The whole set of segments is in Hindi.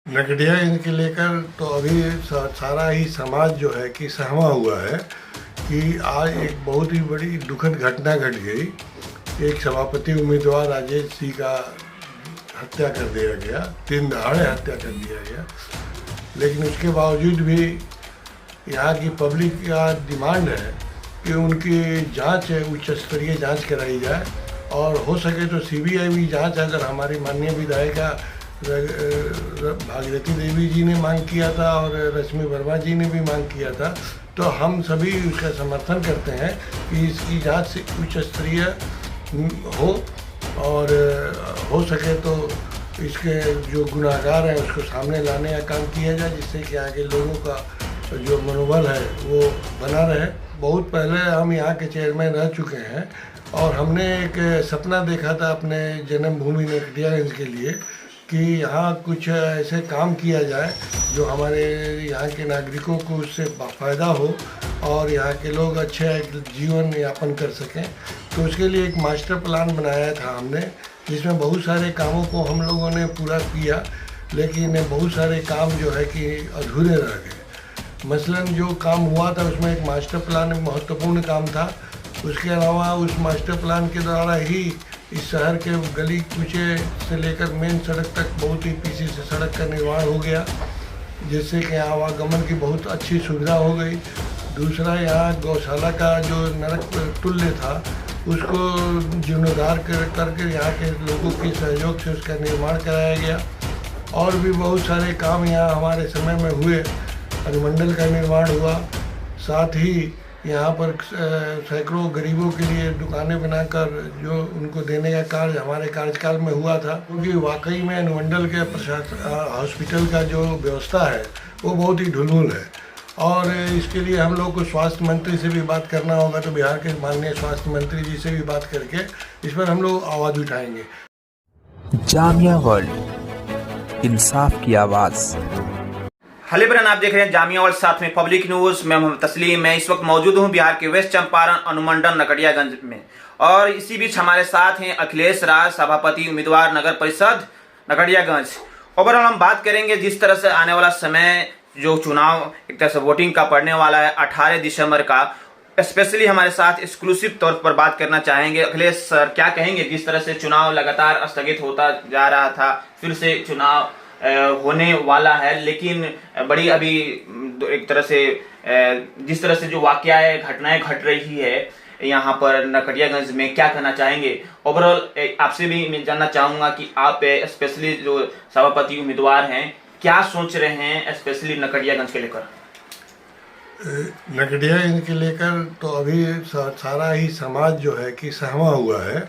नगड़िया इनके लेकर तो अभी सारा ही समाज जो है कि सहमा हुआ है कि आज एक बहुत ही बड़ी दुखद घटना घट गई। एक सभापति उम्मीदवार राजेश सिंह का हत्या कर दिया गया, दिन दहाड़े हत्या कर दिया गया। लेकिन उसके बावजूद भी यहाँ की पब्लिक का डिमांड है कि उनकी जांच उच्च स्तरीय जांच कराई जाए और हो सके तो सीबीआई भी जांच, अगर हमारी माननीय विधायिका भागीरथी देवी जी ने मांग किया था और रश्मि वर्मा जी ने भी मांग किया था, तो हम सभी उसका समर्थन करते हैं कि इसकी जांच उच्च स्तरीय हो और हो सके तो इसके जो गुनाहगार हैं उसको सामने लाने का काम किया जाए, जिससे कि आगे लोगों का जो मनोबल है वो बना रहे। बहुत पहले हम यहाँ के चेयरमैन रह चुके हैं और हमने एक सपना देखा था अपने जन्मभूमि नगड़ियागंज के लिए कि यहाँ कुछ ऐसे काम किया जाए जो हमारे यहाँ के नागरिकों को उससे फ़ायदा हो और यहाँ के लोग अच्छे जीवन यापन कर सकें। तो उसके लिए एक मास्टर प्लान बनाया था हमने, जिसमें बहुत सारे कामों को हम लोगों ने पूरा किया, लेकिन बहुत सारे काम जो है कि अधूरे रह गए। मसलन जो काम हुआ था उसमें एक मास्टर प्लान एक महत्वपूर्ण काम था। उसके अलावा उस मास्टर प्लान के द्वारा ही इस शहर के गली कूचे से लेकर मेन सड़क तक बहुत ही पीसी से सड़क का निर्माण हो गया, जिससे कि यहाँ आवागमन की बहुत अच्छी सुविधा हो गई। दूसरा, यहाँ गौशाला का जो नरक तुल्य था उसको जीर्णोद्धार करके यहाँ के लोगों के सहयोग से उसका निर्माण कराया गया। और भी बहुत सारे काम यहाँ हमारे समय में हुए। अनुमंडल का निर्माण हुआ, साथ ही यहाँ पर सैकड़ों गरीबों के लिए दुकानें बनाकर जो उनको देने का कार्य हमारे कार्यकाल में हुआ था, क्योंकि वाकई में अनुमंडल के हॉस्पिटल का जो व्यवस्था है वो बहुत ही ढुलमुल है। और इसके लिए हम लोग को स्वास्थ्य मंत्री से भी बात करना होगा, तो बिहार के माननीय स्वास्थ्य मंत्री जी से भी बात करके इस पर हम लोग आवाज़ उठाएंगे। जामिया वर्ल्ड, इंसाफ की आवाज़। हेलो ब्रन, आप देख रहे हैं जामिया वर्ल्ड, साथ में पब्लिक न्यूज। मैं मोहम्मद तस्लीम। मैं इस वक्त मौजूद हूं बिहार के वेस्ट चंपारण अनुमंडल नगड़ियागंज में, और इसी बीच हमारे साथ हैं अखिलेश राज, सभापति उम्मीदवार नगर परिषद नगड़ियागंज। ओवरऑल हम बात करेंगे जिस तरह से आने वाला समय जो चुनाव एक तरह से वोटिंग का पड़ने वाला है 18 दिसंबर का, स्पेशली हमारे साथ एक्सक्लूसिव तौर पर बात करना चाहेंगे। अखिलेश सर, क्या कहेंगे जिस तरह से चुनाव लगातार स्थगित होता जा रहा था, फिर से चुनाव होने वाला है, लेकिन बड़ी अभी एक तरह से जिस तरह से जो वाकया घटनाएं घट रही है यहाँ पर नगड़ियागंज में, क्या कहना चाहेंगे? ओवरऑल आपसे भी मैं जानना चाहूंगा कि आप स्पेशली जो सभापति उम्मीदवार हैं, क्या सोच रहे हैं स्पेशली नगड़ियागंज के लेकर? नगड़ियागंज के लेकर तो अभी सारा ही समाज जो है कि सहमा हुआ है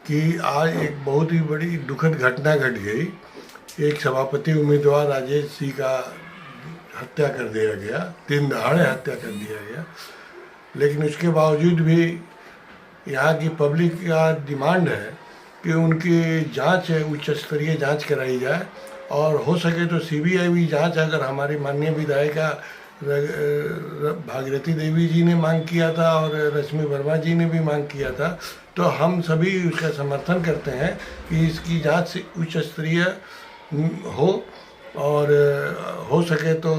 कि आज एक बहुत ही बड़ी दुखद घटना घट गई। एक सभापति उम्मीदवार राजेश सिंह का हत्या कर दिया गया, दिन दहाड़े हत्या कर दिया गया। लेकिन उसके बावजूद भी यहाँ की पब्लिक का डिमांड है कि उनकी जांच उच्च स्तरीय जांच कराई जाए और हो सके तो सीबीआई भी जांच, अगर हमारी माननीय विधायिका भागीरथी देवी जी ने मांग किया था और रश्मि वर्मा जी ने भी मांग किया था, तो हम सभी उसका समर्थन करते हैं कि इसकी जांच उच्च स्तरीय हो और हो सके तो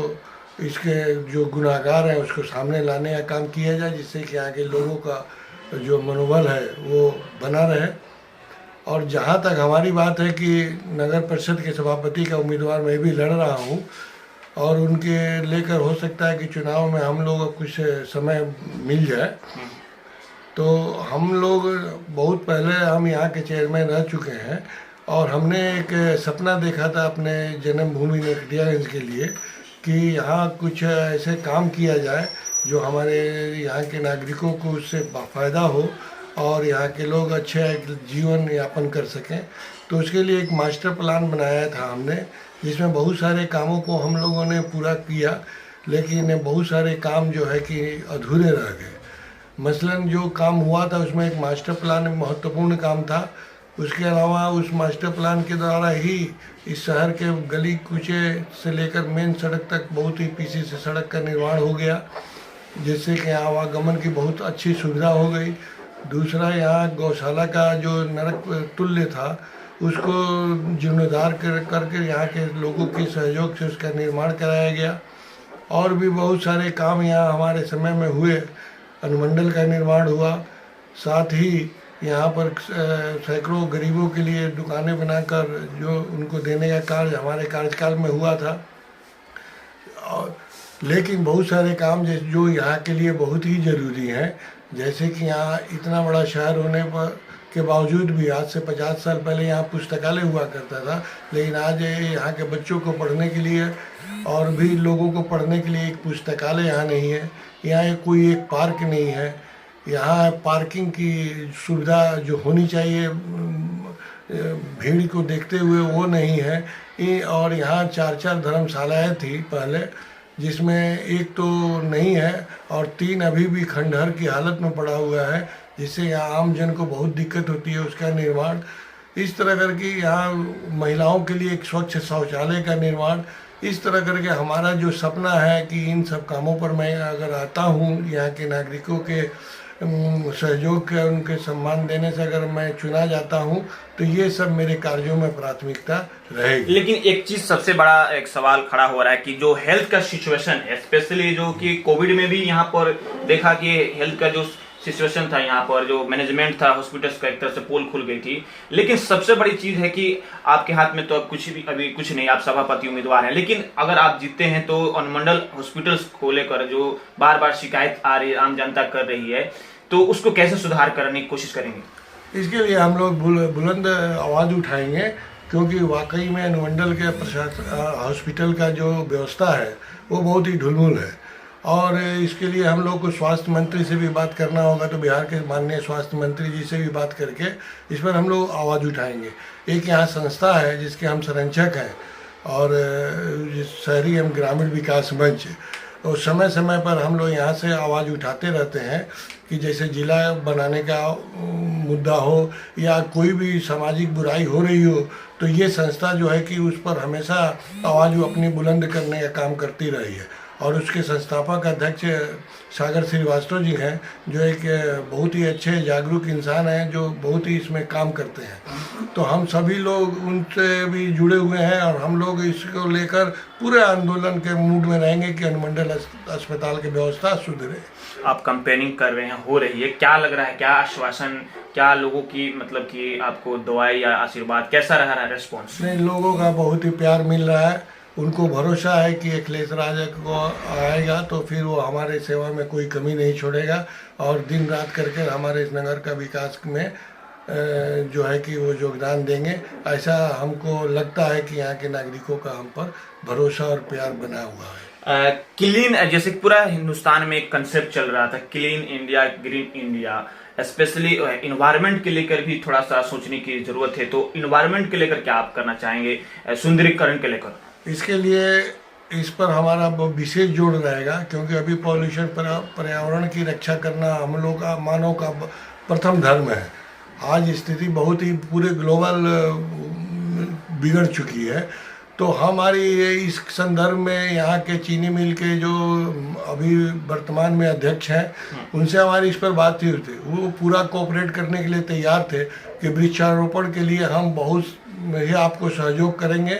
इसके जो गुनाहगार हैं उसको सामने लाने का काम किया जाए, जिससे कि आगे लोगों का जो मनोबल है वो बना रहे। और जहाँ तक हमारी बात है कि नगर परिषद के सभापति का उम्मीदवार मैं भी लड़ रहा हूँ और उनके लेकर हो सकता है कि चुनाव में हम लोग कुछ समय मिल जाए। तो हम लोग बहुत पहले हम यहाँ के चेयरमैन रह चुके हैं और हमने एक सपना देखा था अपने जन्मभूमि नगड़ियागंज के लिए कि यहाँ कुछ ऐसे काम किया जाए जो हमारे यहाँ के नागरिकों को उससे फ़ायदा हो और यहाँ के लोग अच्छे जीवन यापन कर सकें। तो उसके लिए एक मास्टर प्लान बनाया था हमने, जिसमें बहुत सारे कामों को हम लोगों ने पूरा किया, लेकिन बहुत सारे काम जो है कि अधूरे रह गए। मसलन जो काम हुआ था उसमें एक मास्टर प्लान एक महत्वपूर्ण काम था। उसके अलावा उस मास्टर प्लान के द्वारा ही इस शहर के गली कूचे से लेकर मेन सड़क तक बहुत ही पीसी से सड़क का निर्माण हो गया, जिससे कि यहाँ आवागमन की बहुत अच्छी सुविधा हो गई। दूसरा, यहाँ गौशाला का जो नरक तुल्य था उसको जीर्णोद्धार करके यहाँ के लोगों के सहयोग से उसका निर्माण कराया गया। और भी बहुत सारे काम यहाँ हमारे समय में हुए। अनुमंडल का निर्माण हुआ, साथ ही यहाँ पर सैकड़ों गरीबों के लिए दुकानें बनाकर जो उनको देने का कार्य हमारे कार्यकाल में हुआ था। और लेकिन बहुत सारे काम जो यहाँ के लिए बहुत ही ज़रूरी हैं, जैसे कि यहाँ इतना बड़ा शहर होने पर के बावजूद भी आज से 50 साल पहले यहाँ पुस्तकालय हुआ करता था, लेकिन आज यहाँ के बच्चों को पढ़ने के लिए और भी लोगों को पढ़ने के लिए एक पुस्तकालय यहाँ नहीं है। यहाँ कोई एक पार्क नहीं है। यहाँ पार्किंग की सुविधा जो होनी चाहिए भीड़ को देखते हुए वो नहीं है। और यहाँ 4 धर्मशालाएँ थी पहले, जिसमें एक तो नहीं है और 3 अभी भी खंडहर की हालत में पड़ा हुआ है, जिससे यहाँ आम जन को बहुत दिक्कत होती है उसका निर्माण। इस तरह करके यहाँ महिलाओं के लिए एक स्वच्छ शौचालय का निर्माण, इस तरह करके हमारा जो सपना है कि इन सब कामों पर मैं अगर आता हूँ, यहाँ के नागरिकों के सहयोग के उनके सम्मान देने से अगर मैं चुना जाता हूँ, तो ये सब मेरे कार्यों में प्राथमिकता रहेगी। लेकिन एक चीज सबसे बड़ा एक सवाल खड़ा हो रहा है कि जो हेल्थ का सिचुएशन है, स्पेशली जो कि कोविड में भी यहाँ पर देखा कि हेल्थ का जो सिचुएशन था, यहाँ पर जो मैनेजमेंट था हॉस्पिटल्स का, एक तरह से पोल खुल गई थी। लेकिन सबसे बड़ी चीज है कि आपके हाथ में तो अब अभी कुछ नहीं, आप सभापति उम्मीदवार हैं, लेकिन अगर आप जीतते हैं तो अनुमंडल हॉस्पिटल्स को लेकर जो बार बार शिकायत आ रही है, आम जनता कर रही है, तो उसको कैसे सुधार करने की कोशिश करेंगे? इसके लिए हम लोग बुलंद आवाज़ उठाएंगे, क्योंकि वाकई में अनुमंडल के हॉस्पिटल का जो व्यवस्था है वो बहुत ही ढुलमुल है। और इसके लिए हम लोग को स्वास्थ्य मंत्री से भी बात करना होगा, तो बिहार के माननीय स्वास्थ्य मंत्री जी से भी बात करके इस पर हम लोग आवाज़ उठाएंगे। एक यहाँ संस्था है जिसके हम संरक्षक हैं, और शहरी एवं ग्रामीण विकास मंच, तो समय समय पर हम लोग यहाँ से आवाज़ उठाते रहते हैं कि जैसे जिला बनाने का मुद्दा हो या कोई भी सामाजिक बुराई हो रही हो, तो ये संस्था जो है कि उस पर हमेशा आवाज़ अपनी बुलंद करने का काम करती रही है। और उसके संस्थापक अध्यक्ष सागर श्रीवास्तव जी हैं, जो एक बहुत ही अच्छे जागरूक इंसान हैं, जो बहुत ही इसमें काम करते हैं। तो हम सभी लोग उनसे भी जुड़े हुए हैं, और हम लोग इसको लेकर पूरे आंदोलन के मूड में रहेंगे कि अनुमंडल अस्पताल की व्यवस्था सुधरे। आप कैंपेनिंग कर रहे हैं, हो रही है, क्या लग रहा है, क्या आश्वासन, क्या लोगों की मतलब कि आपको दुआएं या आशीर्वाद, कैसा रह रहा है रेस्पॉन्स? नहीं, लोगों का बहुत ही प्यार मिल रहा है। उनको भरोसा है कि अखिलेश राज को आएगा तो फिर वो हमारे सेवा में कोई कमी नहीं छोड़ेगा, और दिन रात करके हमारे इस नगर का विकास में जो है कि वो योगदान देंगे। ऐसा हमको लगता है कि यहाँ के नागरिकों का हम पर भरोसा और प्यार बना हुआ है। क्लीन, जैसे पूरा हिंदुस्तान में एक कंसेप्ट चल रहा था clean India, green India, specially environment के लेकर भी थोड़ा सा सोचने की जरूरत है। तो इन्वायरमेंट के लेकर क्या आप करना चाहेंगे, सुंदरीकरण के लेकर? इसके लिए इस पर हमारा विशेष जोर रहेगा, क्योंकि अभी पॉल्यूशन पर्यावरण की रक्षा करना हम लोग का मानव का प्रथम धर्म है। आज स्थिति बहुत ही पूरे ग्लोबल बिगड़ चुकी है। तो हमारी इस संदर्भ में यहाँ के चीनी मिल के जो अभी वर्तमान में अध्यक्ष हैं, उनसे हमारी इस पर बात हुई थी। वो पूरा कोऑपरेट करने के लिए तैयार थे कि वृक्षारोपण के लिए हम बहुत ही आपको सहयोग करेंगे,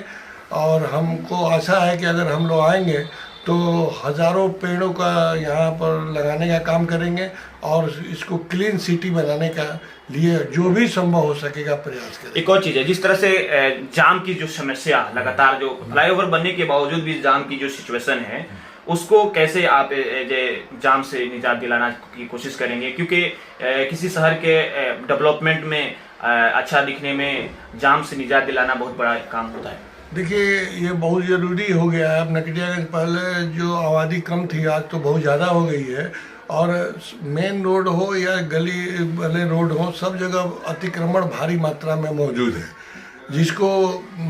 और हमको आशा है कि अगर हम लोग आएंगे तो हज़ारों पेड़ों का यहाँ पर लगाने का काम करेंगे, और इसको क्लीन सिटी बनाने का लिए जो भी संभव हो सकेगा प्रयास करेंगे। एक और चीज़ है, जिस तरह से जाम की जो समस्या लगातार, जो फ्लाईओवर बनने के बावजूद भी जाम की जो सिचुएशन है, उसको कैसे आप जाम से निजात दिलाना की कोशिश करेंगे? क्योंकि किसी शहर के डेवलपमेंट में अच्छा दिखने में जाम से निजात दिलाना बहुत बड़ा काम होता है। देखिए, ये बहुत ज़रूरी हो गया है। अब नकटियागंज पहले जो आबादी कम थी, आज तो बहुत ज़्यादा हो गई है, और मेन रोड हो या गली वाले रोड हो, सब जगह अतिक्रमण भारी मात्रा में मौजूद है, जिसको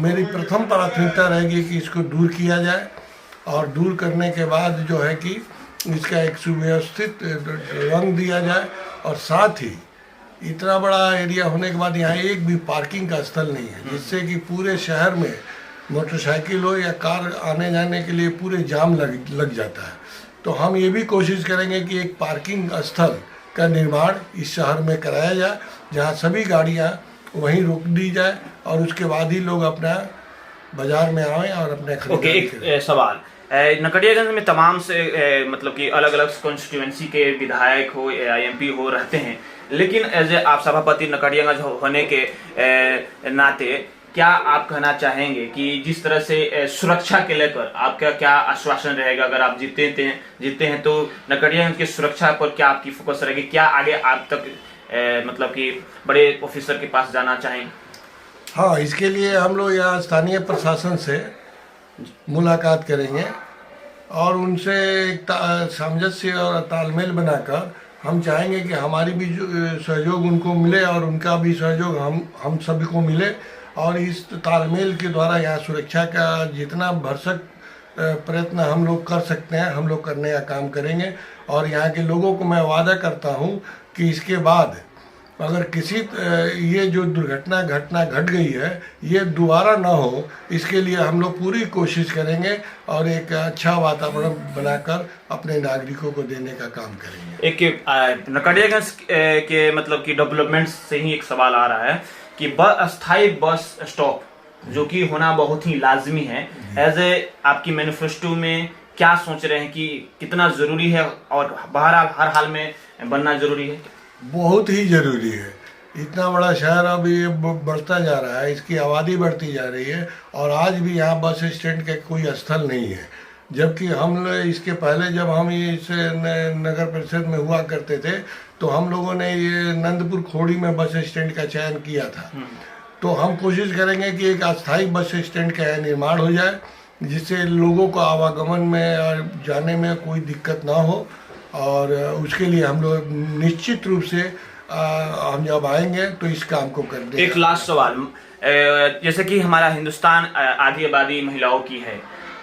मेरी प्रथम प्राथमिकता रहेगी कि इसको दूर किया जाए, और दूर करने के बाद जो है कि इसका एक सुव्यवस्थित रंग दिया जाए। और साथ ही इतना बड़ा एरिया होने के बाद यहाँ एक भी पार्किंग का स्थल नहीं है, जिससे कि पूरे शहर में मोटरसाइकिल हो या कार आने जाने के लिए पूरे जाम लग जाता है। तो हम ये भी कोशिश करेंगे कि एक पार्किंग स्थल का निर्माण इस शहर में कराया जाए, जहाँ सभी गाड़ियाँ वहीं रोक दी जाए, और उसके बाद ही लोग अपना बाजार में आएँ और अपने ओके, खरीदारी एक करें। सवाल, नकड़ियागंज में तमाम से मतलब कि अलग अलग कॉन्स्टिट्यूएंसी के विधायक हो या एमपी हो रहते हैं, लेकिन एज ए आप सभापति नकड़ियागंज होने के नाते क्या आप कहना चाहेंगे कि जिस तरह से सुरक्षा के लेकर आपका क्या आश्वासन रहेगा? अगर आप जीतते हैं तो नकड़ियागंज की सुरक्षा पर क्या आपकी फोकस रहेगी? क्या आगे आप तक मतलब कि बड़े ऑफिसर के पास जाना चाहेंगे? हाँ, इसके लिए हम लोग यहाँ स्थानीय प्रशासन से मुलाकात करेंगे और उनसे एक सामंजस्य और तालमेल बनाकर हम चाहेंगे कि हमारी भी जो सहयोग उनको मिले और उनका भी सहयोग हम सभी को मिले, और इस तालमेल के द्वारा यहाँ सुरक्षा का जितना भरसक प्रयत्न हम लोग कर सकते हैं हम लोग करने का काम करेंगे। और यहाँ के लोगों को मैं वादा करता हूँ कि इसके बाद अगर किसी ये जो दुर्घटना घट गई है ये दोबारा ना हो, इसके लिए हम लोग पूरी कोशिश करेंगे और एक अच्छा वातावरण बनाकर अपने नागरिकों को देने का काम करेंगे। एक नकड़ियागंज के मतलब कि डेवलपमेंट से ही एक सवाल आ रहा है कि अस्थायी बस स्टॉप जो कि होना बहुत ही लाजमी है, एज ए आपकी मैनिफेस्टो में क्या सोच रहे हैं कि कितना जरूरी है और बहरहाल हर हाल में बनना जरूरी है? बहुत ही ज़रूरी है। इतना बड़ा शहर अब ये बढ़ता जा रहा है, इसकी आबादी बढ़ती जा रही है और आज भी यहाँ बस स्टैंड का कोई स्थल नहीं है। जबकि हम लोग इसके पहले जब हम इस नगर परिषद में हुआ करते थे तो हम लोगों ने ये नंदपुर खोड़ी में बस स्टैंड का चयन किया था। तो हम कोशिश करेंगे कि एक अस्थायी बस स्टैंड का निर्माण हो जाए जिससे लोगों को आवागमन में और जाने में कोई दिक्कत ना हो, और उसके लिए हम लोग निश्चित रूप से हम जब आएंगे तो इस काम को कर देंगे। एक लास्ट सवाल, जैसे कि हमारा हिंदुस्तान आधी आबादी महिलाओं की है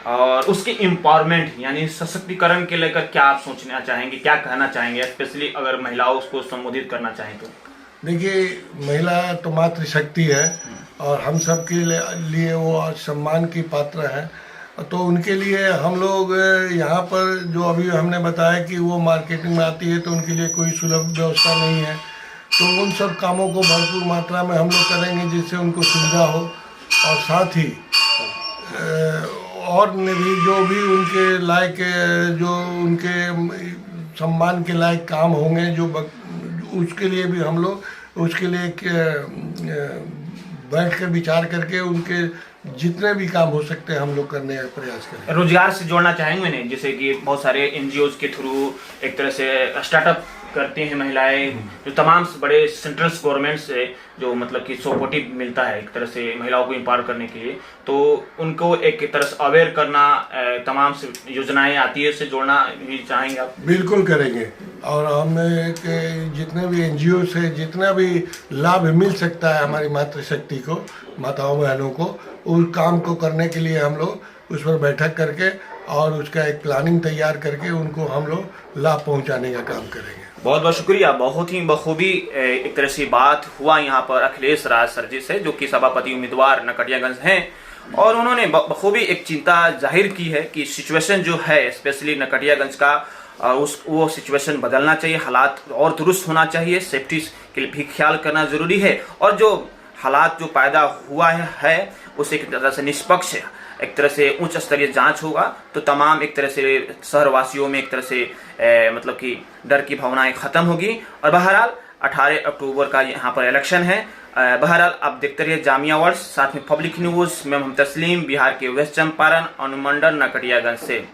और उसके एम्पावरमेंट यानी सशक्तिकरण के लेकर क्या आप सोचना चाहेंगे, क्या कहना चाहेंगे, स्पेशली अगर महिलाओं को संबोधित करना चाहें तो? देखिए, महिला तो मातृशक्ति है और हम सब के लिए वो सम्मान की पात्र है। तो उनके लिए हम लोग यहाँ पर जो अभी हमने बताया कि वो मार्केटिंग में आती है तो उनके लिए कोई सुलभ व्यवस्था नहीं है, तो उन सब कामों को भरपूर मात्रा में हम लोग करेंगे जिससे उनको सुविधा हो, और साथ ही और भी जो भी उनके लायक जो उनके सम्मान के लायक काम होंगे जो उसके लिए भी हम लोग उसके लिए बैठकर विचार करके उनके जितने भी काम हो सकते हैं हम लोग करने का प्रयास करें। रोजगार से जोड़ना चाहेंगे नहीं, जैसे कि बहुत सारे एनजीओज के थ्रू एक तरह से स्टार्टअप करती हैं महिलाएं, जो तमाम बड़े सेंट्रल गवर्नमेंट से जो मतलब कि सपोर्टिव मिलता है एक तरह से महिलाओं को एम्पावर करने के लिए, तो उनको एक तरह से अवेयर करना, तमाम से योजनाएं आती है उससे जोड़ना भी चाहेंगे आप? बिल्कुल करेंगे, और हमें जितने भी एनजीओ से जितना भी लाभ मिल सकता है हमारी मातृशक्ति को, माताओं बहनों को, उस काम को करने के लिए हम लोग उस पर बैठक करके और उसका एक प्लानिंग तैयार करके उनको हम लोग लाभ पहुंचाने का काम करेंगे। बहुत बहुत शुक्रिया। बहुत ही बखूबी एक तरह से बात हुआ यहाँ पर अखिलेश राज सर जी से, जो कि सभापति उम्मीदवार नकड़ियागंज हैं, और उन्होंने बखूबी एक चिंता जाहिर की है कि सिचुएशन जो है स्पेशली नकड़ियागंज का वो सिचुएशन बदलना चाहिए, हालात और दुरुस्त होना चाहिए, सेफ्टी के लिए भी ख्याल करना जरूरी है, और जो हालात जो पैदा हुआ है उसे एक तरह से निष्पक्ष एक तरह से उच्च स्तरीय जांच होगा तो तमाम एक तरह से शहरवासियों में एक तरह से मतलब कि डर की भावनाएं खत्म होगी। और बहरहाल 18 अक्टूबर का यहाँ पर इलेक्शन है। बहरहाल आप देखते रहिए जामिया वर्ल्ड, साथ में पब्लिक न्यूज। मैं मोहम्मद तस्लीम, बिहार के वेस्ट चंपारण अनुमंडल नकड़ियागंज से।